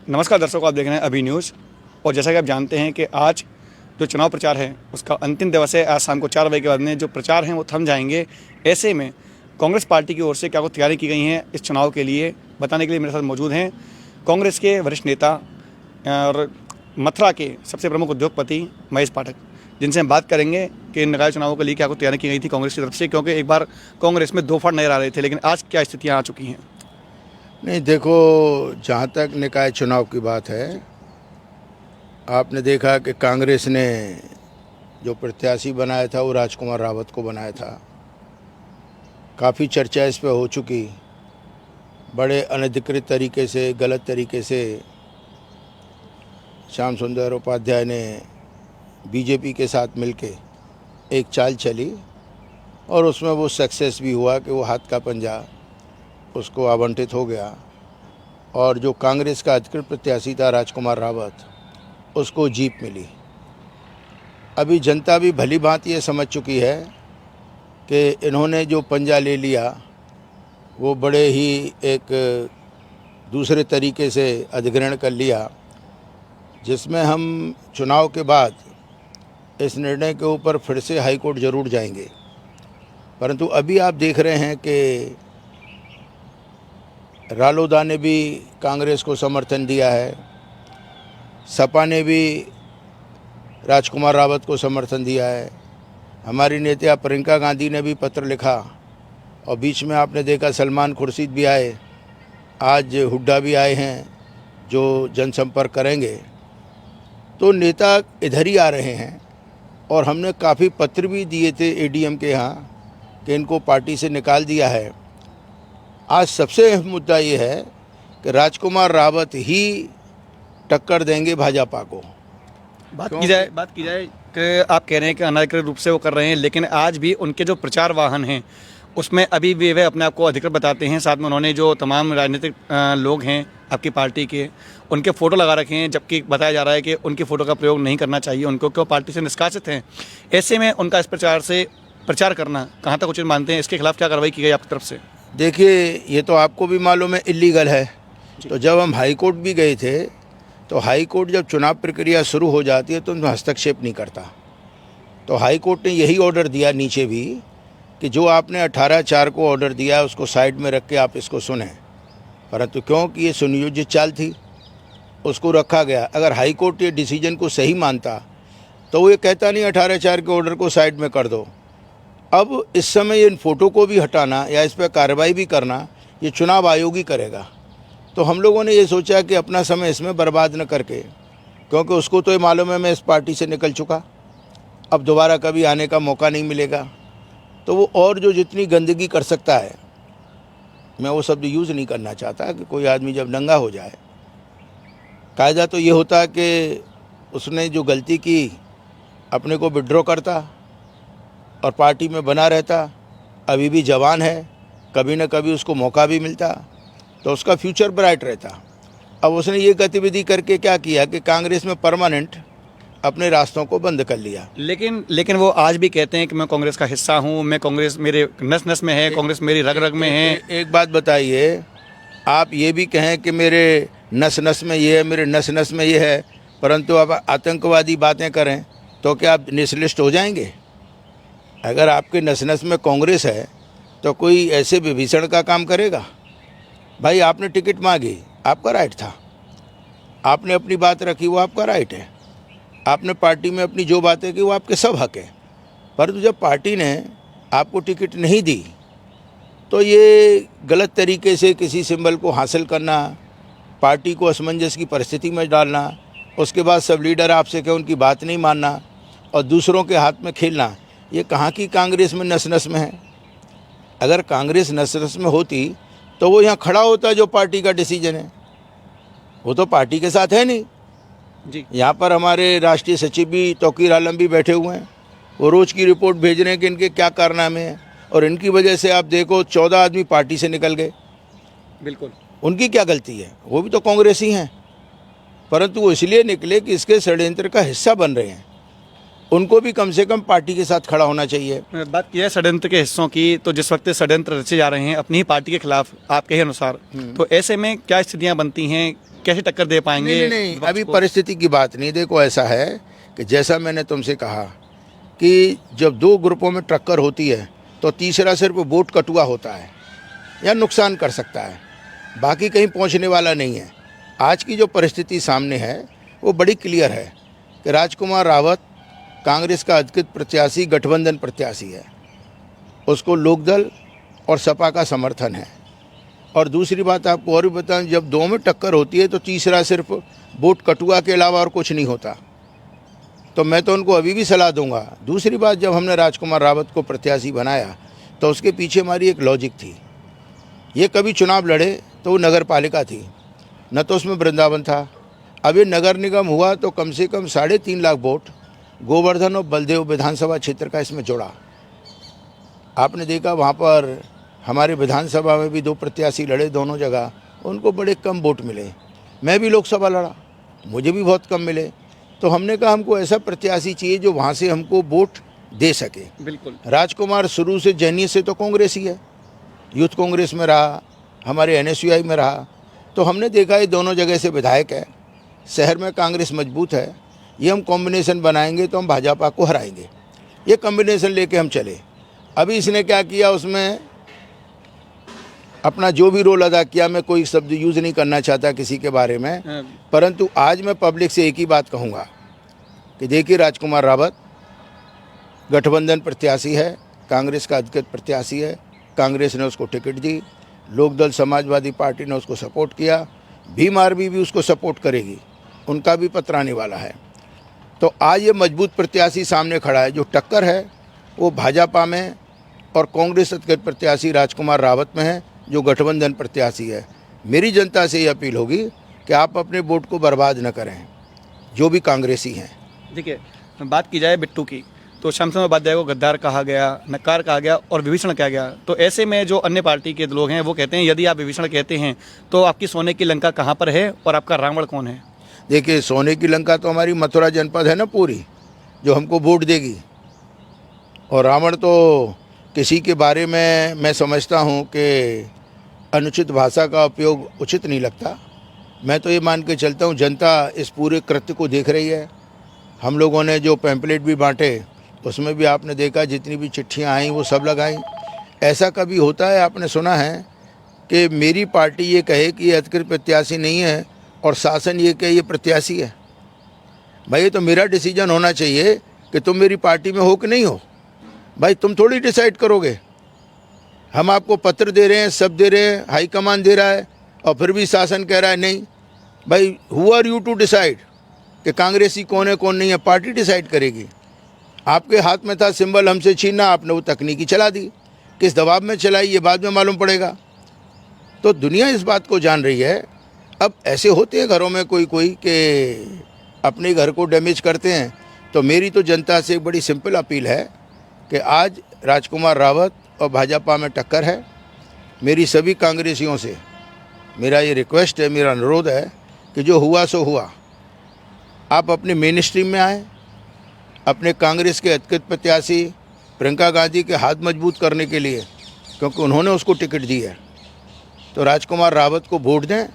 नमस्कार दर्शकों, आप देख रहे हैं अभी न्यूज़। और जैसा कि आप जानते हैं कि आज जो चुनाव प्रचार है उसका अंतिम दिवस है। आज शाम को 4 बजे के बाद में जो प्रचार हैं वो थम जाएंगे। ऐसे में कांग्रेस पार्टी की ओर से क्या कुछ तैयारी की गई हैं इस चुनाव के लिए, बताने के लिए मेरे साथ मौजूद हैं कांग्रेस के वरिष्ठ नेता और मथुरा के सबसे प्रमुख उद्योगपति महेश पाठक, जिनसे हम बात करेंगे कि इन निकाय चुनावों के लिए क्या कुछ तैयारी की गई थी कांग्रेस की तरफ से। क्योंकि एक बार कांग्रेस में दो फाड़ नजर आ रहे थे, लेकिन आज क्या स्थितियाँ आ चुकी हैं। नहीं, देखो, जहाँ तक निकाय चुनाव की बात है, आपने देखा कि कांग्रेस ने जो प्रत्याशी बनाया था वो राजकुमार रावत को बनाया था। काफ़ी चर्चा इस पर हो चुकी। बड़े अनधिकृत तरीके से, गलत तरीके से श्याम सुंदर उपाध्याय ने बीजेपी के साथ मिलके एक चाल चली और उसमें वो सक्सेस भी हुआ कि वो हाथ का पंजा उसको आवंटित हो गया और जो कांग्रेस का अधिकृत प्रत्याशी था राजकुमार रावत, उसको जीत मिली। अभी जनता भी भली भांति ये समझ चुकी है कि इन्होंने जो पंजा ले लिया वो बड़े ही एक दूसरे तरीके से अधिग्रहण कर लिया, जिसमें हम चुनाव के बाद इस निर्णय के ऊपर फिर से हाई कोर्ट जरूर जाएंगे। परंतु अभी आप देख रहे हैं कि रालोदा ने भी कांग्रेस को समर्थन दिया है, सपा ने भी राजकुमार रावत को समर्थन दिया है, हमारी नेता प्रियंका गांधी ने भी पत्र लिखा और बीच में आपने देखा सलमान खुर्शीद भी आए, आज हुड्डा भी आए हैं जो जनसंपर्क करेंगे। तो नेता इधर ही आ रहे हैं और हमने काफ़ी पत्र भी दिए थे एडीएम के यहाँ कि इनको पार्टी से निकाल दिया है। आज सबसे अहम मुद्दा ये है कि राजकुमार रावत ही टक्कर देंगे भाजपा को। बात की जाए कि आप कह रहे हैं कि अनाधिकृत रूप से वो कर रहे हैं, लेकिन आज भी उनके जो प्रचार वाहन हैं उसमें अभी भी वे अपने आप को अधिकृत बताते हैं। साथ में उन्होंने जो तमाम राजनीतिक लोग हैं आपकी पार्टी के, उनके फ़ोटो लगा रखे हैं, जबकि बताया जा रहा है कि उनकी फ़ोटो का प्रयोग नहीं करना चाहिए, उनको क्यों पार्टी से निष्कासित हैं। ऐसे में उनका इस प्रचार करना कहाँ तक उचित मानते हैं? इसके खिलाफ क्या कार्रवाई की गई आपकी तरफ से? देखिए, ये तो आपको भी मालूम है इल्लीगल है। तो जब हम हाई कोर्ट भी गए थे तो हाई कोर्ट जब चुनाव प्रक्रिया शुरू हो जाती है तो उनमें हस्तक्षेप नहीं करता। तो हाई कोर्ट ने यही ऑर्डर दिया नीचे भी कि जो आपने 18/4 को ऑर्डर दिया उसको साइड में रख के आप इसको सुने। परंतु क्योंकि ये सुनियोजित चाल थी उसको रखा गया। अगर हाई कोर्ट ये डिसीजन को सही मानता तो वो ये कहता नहीं 18/4 के ऑर्डर को साइड में कर दो। अब इस समय इन फ़ोटो को भी हटाना या इस पर कार्रवाई भी करना ये चुनाव आयोग ही करेगा। तो हम लोगों ने ये सोचा कि अपना समय इसमें बर्बाद न करके, क्योंकि उसको तो ये मालूम है मैं इस पार्टी से निकल चुका, अब दोबारा कभी आने का मौका नहीं मिलेगा। तो वो और जो जितनी गंदगी कर सकता है, मैं वो शब्द यूज़ नहीं करना चाहता कि कोई आदमी जब नंगा हो जाए, कायदा तो ये होता कि उसने जो गलती की अपने को विड्रॉ करता और पार्टी में बना रहता। अभी भी जवान है, कभी न कभी उसको मौका भी मिलता तो उसका फ्यूचर ब्राइट रहता। अब उसने ये गतिविधि करके क्या किया कि कांग्रेस में परमानेंट अपने रास्तों को बंद कर लिया। लेकिन वो आज भी कहते हैं कि मैं कांग्रेस का हिस्सा हूँ, मैं कांग्रेस मेरे नस नस में है, कांग्रेस मेरी रग रग में है। एक बात बताइए, आप ये भी कहें कि मेरे नस नस में ये है, मेरे नस नस में ये है, परंतु आप आतंकवादी बातें करें तो क्या आप निश्लिष्ट हो जाएंगे? अगर आपके नस नस में कांग्रेस है तो कोई ऐसे विभीषण का काम करेगा? भाई, आपने टिकट मांगी, आपका राइट था, आपने अपनी बात रखी, वो आपका राइट है, आपने पार्टी में अपनी जो बातें की वो आपके सब हक है। परंतु जब पार्टी ने आपको टिकट नहीं दी तो ये गलत तरीके से किसी सिंबल को हासिल करना, पार्टी को असमंजस की परिस्थिति में डालना, उसके बाद सब लीडर आपसे कहें उनकी बात नहीं मानना और दूसरों के हाथ में खेलना, ये कहाँ की कांग्रेस में नस नस में है? अगर कांग्रेस नस नस में होती तो वो यहाँ खड़ा होता जो पार्टी का डिसीजन है। वो तो पार्टी के साथ है नहीं जी। यहाँ पर हमारे राष्ट्रीय सचिव भी तौकीर आलम भी बैठे हुए हैं, वो रोज़ की रिपोर्ट भेज रहे हैं कि इनके क्या कारनामे हैं और इनकी वजह से आप देखो 14 आदमी पार्टी से निकल गए। बिल्कुल, उनकी क्या गलती है? वो भी तो कांग्रेसी हैं, परंतु वो इसलिए निकले कि इसके षड्यंत्र का हिस्सा बन रहे हैं। उनको भी कम से कम पार्टी के साथ खड़ा होना चाहिए। बात की है षड्यंत्र के हिस्सों की, तो जिस वक्त षड्यंत्र रचे जा रहे हैं अपनी ही पार्टी के खिलाफ आपके ही अनुसार, तो ऐसे में क्या स्थितियां बनती हैं कैसे टक्कर दे पाएंगे? नहीं, नहीं, विपक्ष अभी को? परिस्थिति की बात नहीं। देखो ऐसा है कि जैसा मैंने तुमसे कहा कि जब दो ग्रुपों में टक्कर होती है तो तीसरा सिर्फ वोट कटुआ होता है या नुकसान कर सकता है, बाकी कहीं पहुंचने वाला नहीं है। आज की जो परिस्थिति सामने है वो बड़ी क्लियर है कि राजकुमार रावत कांग्रेस का अधिकृत प्रत्याशी, गठबंधन प्रत्याशी है, उसको लोकदल और सपा का समर्थन है। और दूसरी बात आपको और भी बताऊं, जब दो में टक्कर होती है तो तीसरा सिर्फ वोट कटुआ के अलावा और कुछ नहीं होता। तो मैं तो उनको अभी भी सलाह दूंगा। दूसरी बात, जब हमने राजकुमार रावत को प्रत्याशी बनाया तो उसके पीछे हमारी एक लॉजिक थी। ये कभी चुनाव लड़े तो वो नगर पालिका थी, न तो उसमें वृंदावन था। अब ये नगर निगम हुआ तो कम से कम 3.5 लाख वोट गोवर्धन और बलदेव विधानसभा क्षेत्र का इसमें जुड़ा। आपने देखा वहाँ पर हमारे विधानसभा में भी 2 प्रत्याशी लड़े, दोनों जगह उनको बड़े कम वोट मिले। मैं भी लोकसभा लड़ा, मुझे भी बहुत कम मिले। तो हमने कहा हमको ऐसा प्रत्याशी चाहिए जो वहाँ से हमको वोट दे सके। बिल्कुल। राजकुमार शुरू से जैनी से तो कांग्रेस ही है, यूथ कांग्रेस में रहा, हमारे NSUI में रहा। तो हमने देखा ये दोनों जगह से विधायक है, शहर में कांग्रेस मजबूत है, ये हम कॉम्बिनेशन बनाएंगे तो हम भाजपा को हराएंगे। ये कॉम्बिनेशन लेके हम चले। अभी इसने क्या किया, उसमें अपना जो भी रोल अदा किया, मैं कोई शब्द यूज़ नहीं करना चाहता किसी के बारे में, परंतु आज मैं पब्लिक से एक ही बात कहूँगा कि देखिए राजकुमार रावत गठबंधन प्रत्याशी है, कांग्रेस का अधिकृत प्रत्याशी है। कांग्रेस ने उसको टिकट दी, लोकदल समाजवादी पार्टी ने उसको सपोर्ट किया, भीम आर्मी भी उसको सपोर्ट करेगी, उनका भी पत्र आने वाला है। तो आज ये मजबूत प्रत्याशी सामने खड़ा है। जो टक्कर है वो भाजपा में और कांग्रेस अधिकृत प्रत्याशी राजकुमार रावत में है, जो गठबंधन प्रत्याशी है। मेरी जनता से ये अपील होगी कि आप अपने वोट को बर्बाद न करें, जो भी कांग्रेसी हैं। देखिए, बात की जाए बिट्टू की, तो श्यामसुंदर उपाध्याय को गद्दार कहा गया, नक्कार कहा गया और विभीषण कहा गया। तो ऐसे में जो अन्य पार्टी के लोग हैं वो कहते हैं यदि आप विभीषण कहते हैं तो आपकी सोने की लंका कहाँ पर है और आपका रावण कौन है? देखिए, सोने की लंका तो हमारी मथुरा जनपद है ना पूरी, जो हमको वोट देगी। और रावण तो किसी के बारे में मैं समझता हूँ कि अनुचित भाषा का उपयोग उचित नहीं लगता। मैं तो ये मान के चलता हूँ जनता इस पूरे कृत्य को देख रही है। हम लोगों ने जो पैम्पलेट भी बांटे उसमें भी आपने देखा, जितनी भी चिट्ठियाँ आई वो सब लगाई। ऐसा कभी होता है, आपने सुना है कि मेरी पार्टी ये कहे कि ये अधिकृत प्रत्याशी नहीं है और शासन ये कहे ये प्रत्याशी है? भाई ये तो मेरा डिसीजन होना चाहिए कि तुम मेरी पार्टी में हो कि नहीं हो। भाई तुम थोड़ी डिसाइड करोगे। हम आपको पत्र दे रहे हैं, सब दे रहे हैं, हाईकमान दे रहा है और फिर भी शासन कह रहा है नहीं। भाई who are you to decide कि कांग्रेसी कौन है कौन नहीं है? पार्टी डिसाइड करेगी। आपके हाथ में था सिंबल हमसे छीनना, आपने वो तकनीकी चला दी। किस दबाव में चलाई ये बाद में मालूम पड़ेगा। तो दुनिया इस बात को जान रही है। अब ऐसे होते हैं घरों में कोई कोई कि अपने घर को डैमेज करते हैं। तो मेरी तो जनता से एक बड़ी सिंपल अपील है कि आज राजकुमार रावत और भाजपा में टक्कर है। मेरी सभी कांग्रेसियों से मेरा ये रिक्वेस्ट है, मेरा अनुरोध है कि जो हुआ सो हुआ, आप अपने मेन स्ट्रीम में आएँ। अपने कांग्रेस के अधिकृत प्रत्याशी प्रियंका गांधी के हाथ मजबूत करने के लिए, क्योंकि उन्होंने उसको टिकट दी है, तो राजकुमार रावत को वोट दें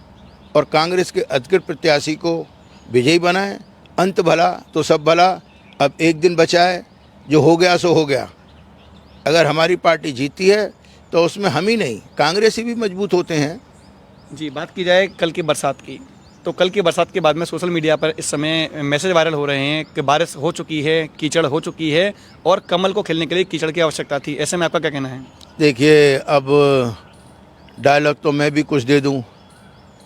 और कांग्रेस के अधिकृत प्रत्याशी को विजयी बनाएं। अंत भला तो सब भला। अब एक दिन बचा है, जो हो गया सो हो गया। अगर हमारी पार्टी जीती है तो उसमें हम ही नहीं, कांग्रेसी भी मजबूत होते हैं। जी, बात की जाए कल की बरसात की, तो कल की बरसात के बाद में सोशल मीडिया पर इस समय मैसेज वायरल हो रहे हैं कि बारिश हो चुकी है, कीचड़ हो चुकी है और कमल को खिलने के लिए कीचड़ की आवश्यकता थी। ऐसे में आपका क्या कहना है? देखिए, अब डायलॉग तो मैं भी कुछ दे दूं,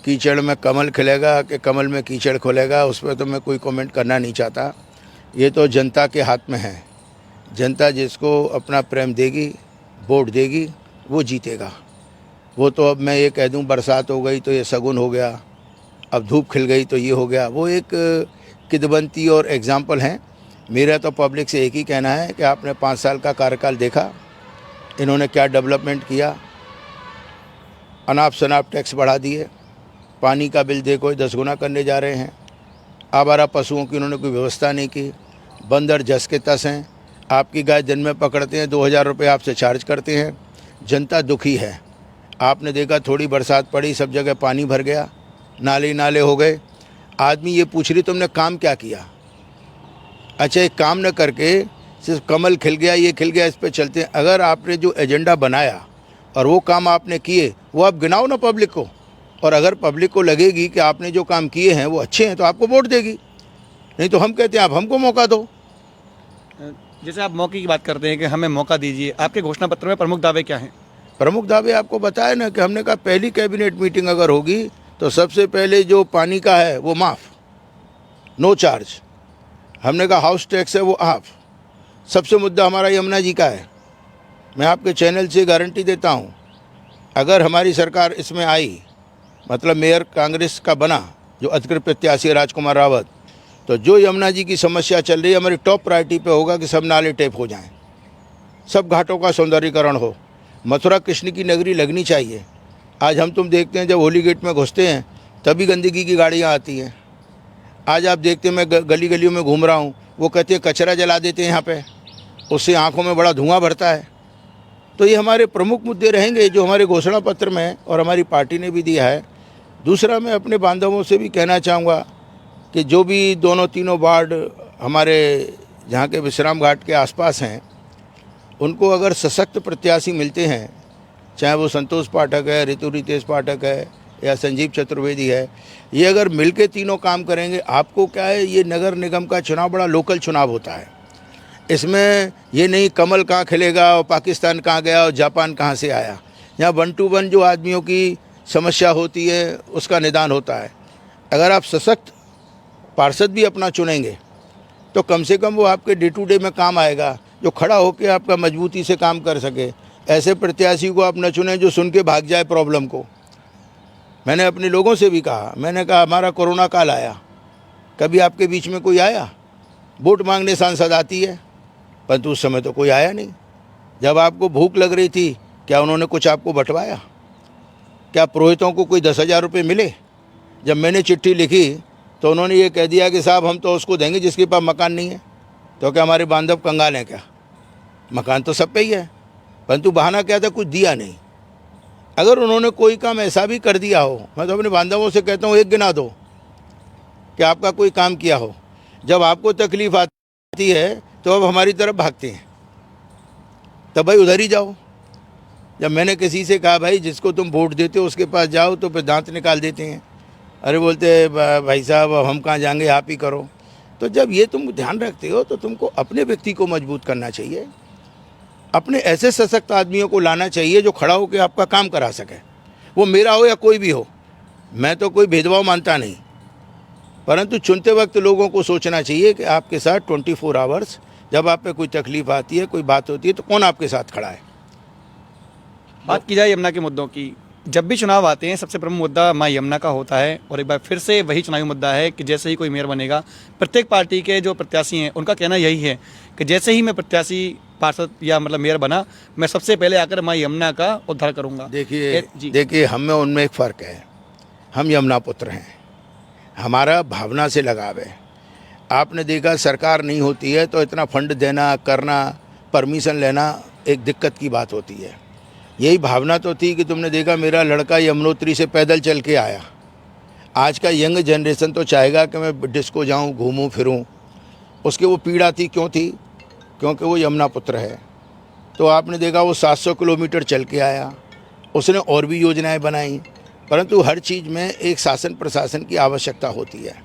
कीचड़ में कमल खिलेगा कि कमल में कीचड़ खुलेगा, उस पर तो मैं कोई कमेंट करना नहीं चाहता। ये तो जनता के हाथ में है। जनता जिसको अपना प्रेम देगी, वोट देगी, वो जीतेगा। वो तो अब मैं ये कह दूं बरसात हो गई तो ये शगुन हो गया, अब धूप खिल गई तो ये हो गया, वो एक किदवंती और एग्जाम्पल हैं। मेरा तो पब्लिक से एक ही कहना है कि आपने 5 साल का कार्यकाल देखा, इन्होंने क्या डेवलपमेंट किया। अनाप शनाप टैक्स बढ़ा दिए, पानी का बिल देखो 10 गुना करने जा रहे हैं। आवारा पशुओं की उन्होंने कोई व्यवस्था नहीं की। बंदर जस के तस हैं। आपकी गाय दिन में पकड़ते हैं, 2000 रुपये आपसे चार्ज करते हैं। जनता दुखी है। आपने देखा थोड़ी बरसात पड़ी, सब जगह पानी भर गया। नाले नाले हो गए। आदमी ये पूछ रही तुमने काम क्या किया। अच्छा, एक काम न करके सिर्फ कमल खिल गया, ये खिल गया, इस पे चलते हैं। अगर आपने जो एजेंडा बनाया और वो काम आपने किए, वो आप गिनाओ ना पब्लिक को। और अगर पब्लिक को लगेगी कि आपने जो काम किए हैं वो अच्छे हैं तो आपको वोट देगी, नहीं तो हम कहते हैं आप हमको मौका दो। जैसे आप मौके की बात करते हैं कि हमें मौका दीजिए, आपके घोषणा पत्र में प्रमुख दावे क्या हैं? प्रमुख दावे आपको बताया ना कि हमने कहा पहली कैबिनेट मीटिंग अगर होगी तो सबसे पहले जो पानी का है वो माफ़, नो चार्ज। हमने कहा हाउस टैक्स है वो हाफ। सबसे मुद्दा हमारा यमुना जी का है। मैं आपके चैनल से गारंटी देता हूँ, अगर हमारी सरकार इसमें आई, मतलब मेयर कांग्रेस का बना, जो अधिकृत प्रत्याशी है राजकुमार रावत, तो जो यमुना जी की समस्या चल रही है हमारी टॉप प्रायोरिटी पे होगा कि सब नाले टेप हो जाएं, सब घाटों का सौंदर्यीकरण हो। मथुरा कृष्ण की नगरी लगनी चाहिए। आज हम तुम देखते हैं जब होली गेट में घुसते हैं तभी गंदगी की गाड़ियाँ आती हैं। आज आप देखते हैं मैं गली गलियों में घूम रहा हूँ, वो कहते हैं कचरा जला देते हैं यहाँ पे, उससे आँखों में बड़ा धुआं भरता है। तो ये हमारे प्रमुख मुद्दे रहेंगे जो हमारे घोषणा पत्र में है और हमारी पार्टी ने भी दिया है। दूसरा, मैं अपने बांधवों से भी कहना चाहूँगा कि जो भी दोनों तीनों वार्ड हमारे जहाँ के विश्राम घाट के आसपास हैं, उनको अगर सशक्त प्रत्याशी मिलते हैं, चाहे वो संतोष पाठक है, ऋतु रितेश पाठक है या संजीव चतुर्वेदी है, ये अगर मिलके तीनों काम करेंगे, आपको क्या है, ये नगर निगम का चुनाव बड़ा लोकल चुनाव होता है। इसमें ये नहीं कमल कहाँ खिलेगा और पाकिस्तान कहाँ गया और जापान कहाँ से आया। यहाँ 1 to 1 जो आदमियों की समस्या होती है उसका निदान होता है। अगर आप सशक्त पार्षद भी अपना चुनेंगे तो कम से कम वो आपके डे टू डे में काम आएगा, जो खड़ा होकर आपका मजबूती से काम कर सके। ऐसे प्रत्याशी को आप न चुनें जो सुन के भाग जाए प्रॉब्लम को। मैंने अपने लोगों से भी कहा, मैंने कहा हमारा कोरोना काल आया, कभी आपके बीच में कोई आया? वोट मांगने सांसद आती है, परंतु उस समय तो कोई आया नहीं। जब आपको भूख लग रही थी, क्या उन्होंने कुछ आपको बंटवाया? क्या पुरोहितों को कोई 10,000 रुपये मिले? जब मैंने चिट्ठी लिखी तो उन्होंने ये कह दिया कि साहब हम तो उसको देंगे जिसके पास मकान नहीं है। तो क्या हमारे बांधव कंगाल हैं क्या? मकान तो सब पे ही है, परंतु बहाना क्या था, कुछ दिया नहीं। अगर उन्होंने कोई काम ऐसा भी कर दिया हो, मैं तो अपने बांधवों से कहता हूँ एक गिना दो कि आपका कोई काम किया हो। जब आपको तकलीफ आती है तो अब हमारी तरफ भागते हैं, तब भाई उधर ही जाओ। जब मैंने किसी से कहा भाई जिसको तुम वोट देते हो उसके पास जाओ, तो फिर दांत निकाल देते हैं। अरे बोलते भाई साहब अब हम कहाँ जाएंगे, आप ही करो। तो जब ये तुम ध्यान रखते हो तो तुमको अपने व्यक्ति को मजबूत करना चाहिए, अपने ऐसे सशक्त आदमियों को लाना चाहिए जो खड़ा होकर आपका काम करा सके। वो मेरा हो या कोई भी हो, मैं तो कोई भेदभाव मानता नहीं, परंतु चुनते वक्त लोगों को सोचना चाहिए कि आपके साथ 24 आवर्स जब आप पे कोई तकलीफ आती है, कोई बात होती है, तो कौन आपके साथ खड़ा है। बात की जाए यमुना के मुद्दों की, जब भी चुनाव आते हैं सबसे प्रमुख मुद्दा माँ यमुना का होता है। और एक बार फिर से वही चुनावी मुद्दा है कि जैसे ही कोई मेयर बनेगा, प्रत्येक पार्टी के जो प्रत्याशी हैं उनका कहना यही है कि जैसे ही मैं प्रत्याशी पार्षद या मतलब मेयर बना, मैं सबसे पहले आकर माँ यमुना का उद्धार करूँगा। देखिए हम में उनमें एक फ़र्क है। हम यमुना पुत्र हैं, हमारा भावना से लगाव है। आपने देखा सरकार नहीं होती है तो इतना फंड देना, करना, परमिशन लेना एक दिक्कत की बात होती है। यही भावना तो थी कि तुमने देखा मेरा लड़का यमुनोत्री से पैदल चल के आया। आज का यंग जनरेशन तो चाहेगा कि मैं डिस्को जाऊं, घूमूं फिरूं। उसकी वो पीड़ा थी, क्यों थी? क्योंकि वो यमुना पुत्र है। तो आपने देखा वो 700 किलोमीटर चल के आया। उसने और भी योजनाएं बनाई, परंतु हर चीज़ में एक शासन प्रशासन की आवश्यकता होती है।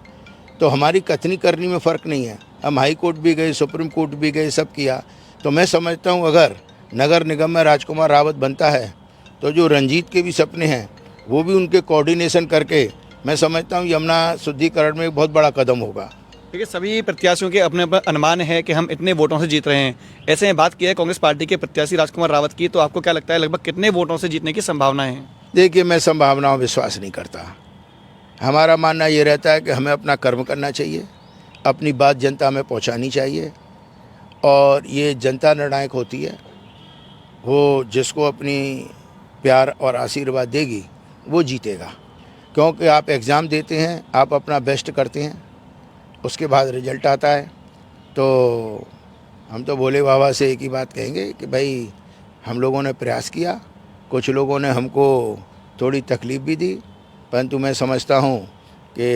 तो हमारी कथनी करनी में फ़र्क नहीं है। हम हाई कोर्ट भी गए, सुप्रीम कोर्ट भी गए, सब किया। तो मैं समझता हूँ अगर नगर निगम में राजकुमार रावत बनता है तो जो रंजीत के भी सपने हैं वो भी उनके कोऑर्डिनेशन करके मैं समझता हूँ यमुना शुद्धिकरण में एक बहुत बड़ा कदम होगा। देखिए सभी प्रत्याशियों के अपने अपने अनुमान है कि हम इतने वोटों से जीत रहे हैं। ऐसे में बात की है कांग्रेस पार्टी के प्रत्याशी राजकुमार रावत की, तो आपको क्या लगता है लगभग कितने वोटों से जीतने की संभावना है? देखिए मैं संभावनाओं विश्वास नहीं करता। हमारा मानना ये रहता है कि हमें अपना कर्म करना चाहिए, अपनी बात जनता में पहुँचानी चाहिए, और ये जनता निर्णायक होती है। वो जिसको अपनी प्यार और आशीर्वाद देगी वो जीतेगा। क्योंकि आप एग्ज़ाम देते हैं, आप अपना बेस्ट करते हैं, उसके बाद रिजल्ट आता है। तो हम तो भोले बाबा से एक ही बात कहेंगे कि भाई हम लोगों ने प्रयास किया, कुछ लोगों ने हमको थोड़ी तकलीफ़ भी दी, परंतु मैं समझता हूँ कि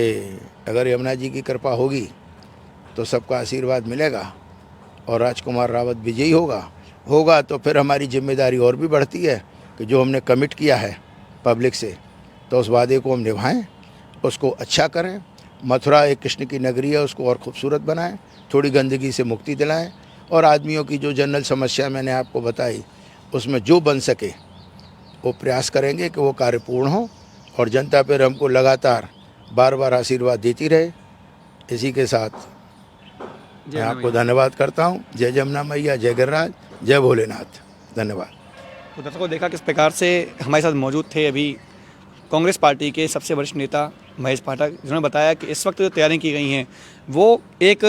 अगर यमुना जी की कृपा होगी तो सबका आशीर्वाद मिलेगा और राजकुमार रावत विजयी होगा तो फिर हमारी जिम्मेदारी और भी बढ़ती है कि जो हमने कमिट किया है पब्लिक से तो उस वादे को हम निभाएं, उसको अच्छा करें। मथुरा एक कृष्ण की नगरी है, उसको और खूबसूरत बनाएं, थोड़ी गंदगी से मुक्ति दिलाएं और आदमियों की जो जनरल समस्या मैंने आपको बताई उसमें जो बन सके वो प्रयास करेंगे कि वो कार्य पूर्ण हो और जनता फिर हमको लगातार बार बार आशीर्वाद देती रहे। इसी के साथ मैं आपको धन्यवाद करता हूँ। जय जमुना मैया, जय गिरिराज, जय भोलेनाथ। धन्यवाद। तो दर्शकों देखा किस प्रकार से हमारे साथ मौजूद थे अभी कांग्रेस पार्टी के सबसे वरिष्ठ नेता महेश पाठक, जिन्होंने बताया कि इस वक्त जो तैयारियां की गई हैं वो एक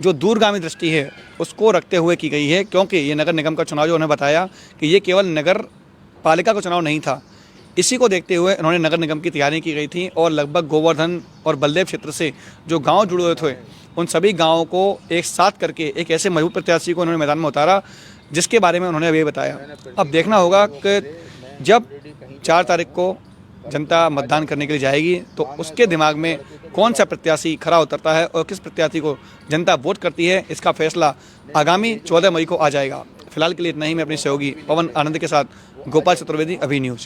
जो दूरगामी दृष्टि है उसको रखते हुए की गई है, क्योंकि ये नगर निगम का चुनाव जो उन्होंने बताया कि ये केवल नगर पालिका का चुनाव नहीं था, इसी को देखते हुए उन्होंने नगर निगम की तैयारी की गई थी और लगभग गोवर्धन और बलदेव क्षेत्र से जो गांव जुड़े हुए थे उन सभी गांवों को एक साथ करके एक ऐसे मजबूत प्रत्याशी को उन्होंने मैदान में उतारा जिसके बारे में उन्होंने अभी बताया। अब देखना होगा कि जब 4 तारीख को जनता मतदान करने के लिए जाएगी तो उसके दिमाग में कौन सा प्रत्याशी खरा उतरता है और किस प्रत्याशी को जनता वोट करती है, इसका फैसला आगामी 14 मई को आ जाएगा। फिलहाल के लिए इतना ही। मैं अपने सहयोगी पवन आनंद के साथ गोपाल चतुर्वेदी, अभी न्यूज़।